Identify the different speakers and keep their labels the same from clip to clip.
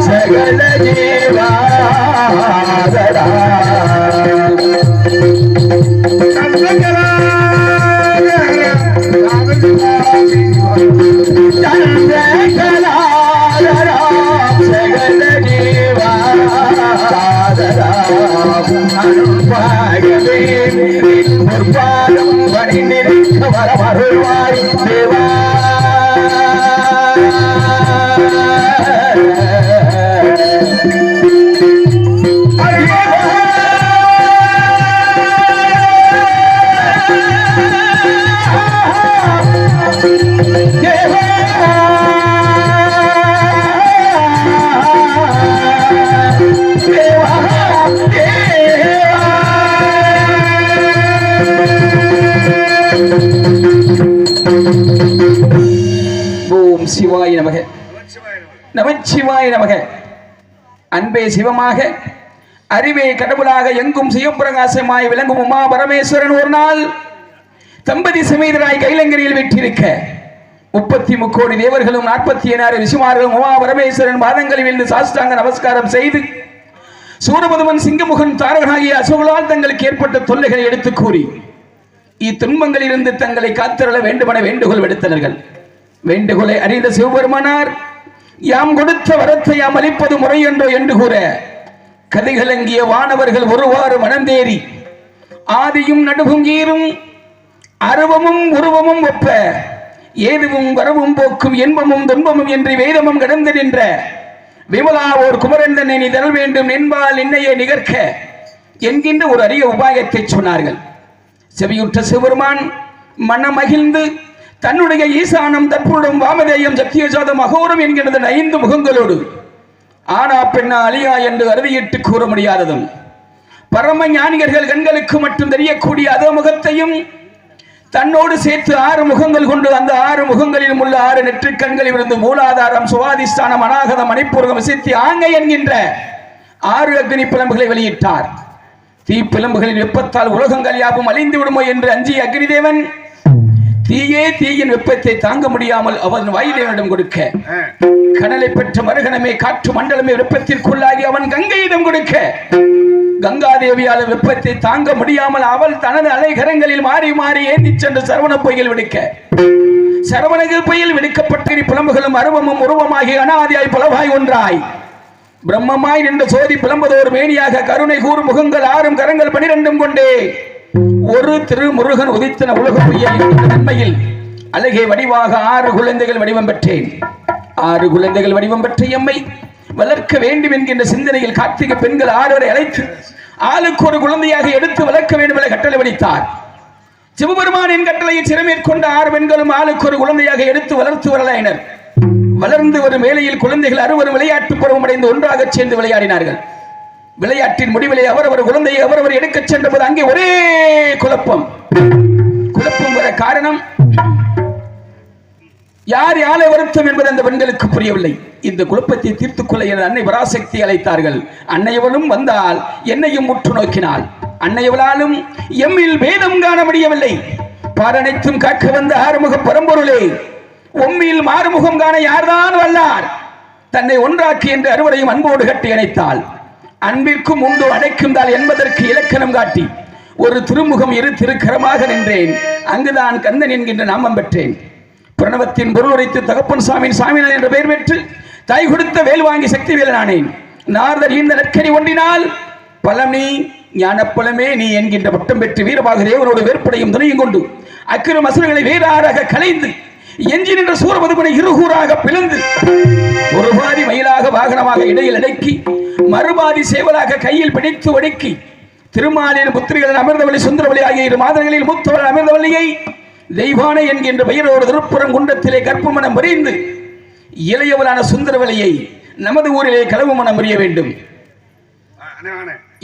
Speaker 1: சகல தேவாதரா பொற்பாலும் வழி நிற்க வர வருவாய் தேவா ஓம் சிவாய நமக நமச்சிவாய நமக. அன்பே சிவமாக அறிவே கடவுளாக எங்கும் சிவப்பிரகாசமாய் விளங்கும் உமா பரமேஸ்வரன் ஒரு நாள் தம்பதி சமேதராய் கைலங்கரியில் வெற்றிருக்க 33 கோடி தேவர்களும் 46 ரிஷிமார்களும் உமா பரமேஸ்வரன் பாதங்களில் விழுந்து சாஷ்டாங்க நமஸ்காரம் செய்து சூரபதுமன் சிங்கமுகன் தாரகனாகிய அசோகளால் தங்களுக்கு ஏற்பட்ட தொல்லைகளை எடுத்து கூறி இத்துன்பங்களில் இருந்து தங்களை காத்திரள வேண்டுமென வேண்டுகோள் விடுத்தனர்கள். வேண்டுகோளை அறிந்த சிவபெருமானார் யாம் கொடுத்த வரத்தை யாம் அளிப்பது முறை என்றோ என்று கூற கதிகலங்கிய வானவர்கள் ஒருவாறு மனந்தேறி ஆதியும் நடுபுங்கீரும் அருவமும் உருவமும் ஒப்ப ஏதுவும் வரவும் போக்கும் இன்பமும் துன்பமும் என்று வேதமும் கடந்து நின்ற விமலா ஓர் குமரன் தன்னை நீ தர வேண்டும் என்பால் என்னையே நிகர்க்க என்கின்ற ஒரு அரிய உபாயத்தை சொன்னார்கள். செவியுற்ற சிவபெருமான் மனமகிழ்ந்து தன்னுடைய ஈசானம் தற்புடன் வாமதேயம் சத்தியஜாதம் அகோரம் என்கிறது 5 முகங்களோடு ஆனா பெண்ணா அலியா என்று அறுதியிட்டு கூற முடியாததும் பரம ஞானிகர்கள் கண்களுக்கு மட்டும் தெரியக்கூடிய அதோ முகத்தையும் தன்னோடு சேர்த்து 6 முகங்கள் கொண்டு அந்த 6 முகங்களிலும் உள்ள 6 நெற்றிக் கண்களில் இருந்து மூலாதாரம் சுவாதிஷ்டானம் அநாகதம் மணிப்பூர்வம் விசித்தி ஆங்கை என்கின்ற 6 அக்னி பிளம்புகளை வெளியிட்டார். தீப்பிளம்புகளின் வெப்பத்தால் உலகங்கள் யாவும் அழிந்து விடுமோ என்று அஞ்சிய அக்னிதேவன் தீயே தீயின் வெப்பத்தை தாங்க முடியாமல் அவன் வாயுதேவனிடம் கொடுக்க கடலை பெற்ற மருகனமே காற்று மண்டலமே வெப்பத்திற்குள்ளாகி அவன் கங்கையிடம் கொடுக்க கங்காதேவியால் வெப்பத்தை தாங்க முடியாமல் அவள் தனது அலைகரங்களில் மாறி மாறி ஏந்தி சென்று சரவண பொய்யில் விடுக்க சரவணகு பொய்யில் விடுக்கப்பட்ட புலம்புகளும் அருவமும் உருவமாகி அனாதியாய் பலவாய் ஒன்றாய் பிரம்மமாய் நின்ற சோதி புலம்பதோர் மேனியாக கருணை கூறு முகங்கள் 6 கரங்கள் 12 கொண்டே ஒரு திருமுருகன் உதித்தன உலகம் நன்மையில் அழகே வடிவாக 6 குழந்தைகள் வடிவம் பெற்றேன். 6 குழந்தைகள் வடிவம் பெற்ற எம்மை வளர்க்க வேண்டும் என்கின்ற சிந்தனையில் கார்த்திகை பெண்கள் 6 வரை அழைத்து ஆளுக்கு ஒரு குழந்தையாக எடுத்து வளர்க்க வேண்டும் என கட்டளை வடித்தார். சிவபெருமானின் கட்டளையை சிறமேற்கொண்ட 6 பெண்களும் ஆளுக்கு ஒரு குழந்தையாக எடுத்து வளர்த்து வரலாயினர். வளர்ந்து வரும் வேளையில் குழந்தைகள் 6 விளையாட்டு பருவம் அடைந்து ஒன்றாக சேர்ந்து விளையாடினார்கள். விளையாட்டின் முடிவிலே அவரவர் குழந்தையை அவரவர் எடுக்கச் சென்றபோது அங்கே ஒரே குழப்பம் வர காரணம் யார் யாரை வருத்தம் என்பது அந்த பெண்களுக்கு புரியவில்லை. இந்த குழப்பத்தை தீர்த்துக் கொள்ள எனது அன்னை பராசக்தி அழைத்தார்கள். அன்னையவளும் வந்தால் என்னையும் உற்று நோக்கினாள். அன்னையவளாலும் எம்மில் வேதம் காண முடியவில்லை. பாரனைத்தும் காக்க வந்த ஆறுமுக பரம்பொருளே, உம்மில் மாறுமுகம் காண யார்தான் வல்லார்? தன்னை ஒன்றாக்கி என்று அறுவரையும் அன்போடு கட்டி அணைத்தாள். அன்பிற்கும் உண்டு அடைக்கும் தாள் என்பதற்கு இலக்கணம் காட்டி ஒரு திருமுகம் 2 திருக்கரமாக நின்றேன். அங்குதான் கந்தன் என்கின்ற நாமம் பெற்றேன். பிரணவத்தின் பொருள் உரைத்து தகப்பன் சாமிநாதன் என்ற பெயர் பெற்று தாய் கொடுத்த வேல் வாங்கி சக்தி வேலனானேன். நாரதர் இந்த நற்கனி ஒன்றினால் பழனி ஞானப்பழமே நீ என்கின்ற பட்டம் பெற்று வீரபாக தேவனோடு வேற்படையும் துணையும் கொண்டு அக்கிரம் அசுரங்களை வேறாக கலைந்து எஞ்சி நின்ற சூரபதுமனை இருகூறாக பிளந்து ஒரு பாதி மயிலாக வாகனமாக இடையில் அடக்கி மறுபாதி சேவலாக கையில் பிடித்து ஒடுக்கி திருமாலின் புத்திரிகள் அமிர்தவள்ளி சுந்தரவள்ளி ஆகிய 2 மாதங்களில் மூத்தவள் அமிர்தவள்ளியை தெய்வானை என்கின்ற பெயரோடு திருப்புறம் குண்டத்திலே கற்பு மனம் அறிந்து இளையவளான சுந்தரவள்ளியை நமது ஊரிலே களவு மனம் அறிய வேண்டும்.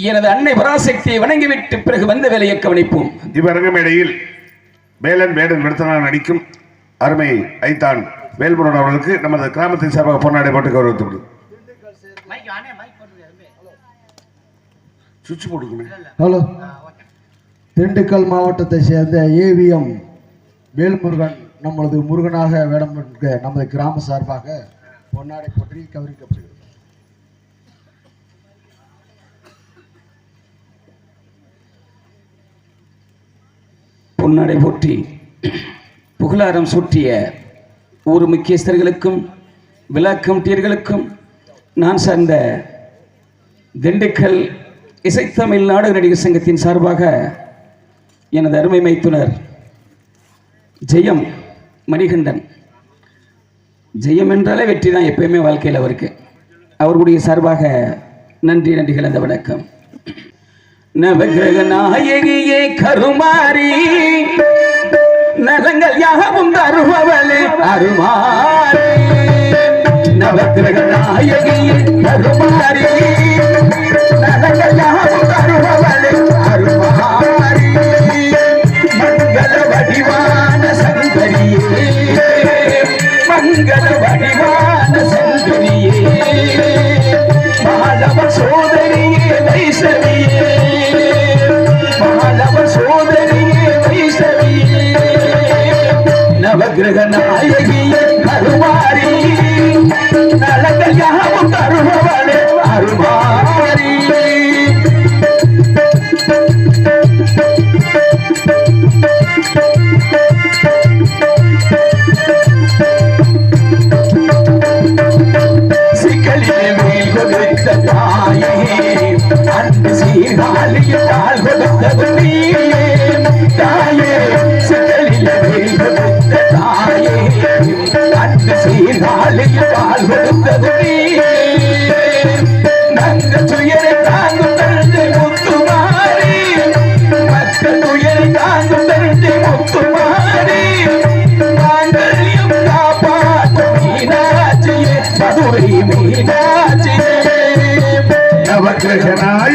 Speaker 1: எனது அன்னை பராசக்தியை வணங்கிவிட்டு பிறகு வந்த வேலையை கவனிப்போம்.
Speaker 2: இவ்வரங்கமேடையில் வேலன் வேடன் விடுத்தனால் நடிக்கும் அருமை ஐத்தான் வேல்முருகன் அவர்களுக்கு நமது கிராமத்தின் சார்பாக பொன்னாடை போட்டு கௌரவித்து
Speaker 3: ஹலோ. திண்டுக்கல் மாவட்டத்தை சேர்ந்த ஏவிஎம் வேல்முருகன் நம்மளது முருகனாக வேடம் நமது கிராம சார்பாக பொன்னாடை போற்றி கௌரவிக்கப்படுகிறது.
Speaker 1: பொன்னாடை போற்றி புகழாரம் சூட்டிய ஊர் முக்கியஸ்தர்களுக்கும் விழாக்கம் டீர்களுக்கும் நான் சார்ந்த திண்டுக்கல் இசைத்தமிழ் நாடக நடிகர் சங்கத்தின் சார்பாக எனது அருமை மைத்துனர் ஜெயம் மணிகண்டன், ஜெயம் என்றாலே வெற்றி தான் எப்பயுமே வாழ்க்கையில் அவருக்கு, அவர்களுடைய சார்பாக நன்றி கலந்த வணக்கம். நவகிரக நாயகியே கருமாரி நலங்கள் யாவும் தருபவளே அருமாரி. நவகிரக நாயகியே கருமாரி நலங்கள் யாவும் தருபவளே அருமாரி. மங்கள வடிவான சங்கரியே மங்கள வடிவான சங்கரியே மாதவ சோதரியே வைசவியே மாதவ சோதரியே வைசவியே. நவகிரக நாயகியே கருமாரி நலங்கள் யாவும் தருபவளே அருமாரி. சிக்கலிலே மேல் கொடுத்த தாயே அன்பு சீர்காழியில் பால் கொடுத்தது நீயே தாயே. சிக்கலிலே மேல் கொடுத்த தாயே அன்பு சீர்காழியில் பால் கொடுத்தது நீயே. நங்கள் துயரை தாங்கும் தந்தை முத்துமாரி மக்கள் துயரை தாங்கும் தந்தை முத்துமாரி. மாங்கல்யம் காப்பாற்றும் மீனாட்சியே மதுரை மீனாட்சியே.
Speaker 2: நவகிரகனாய்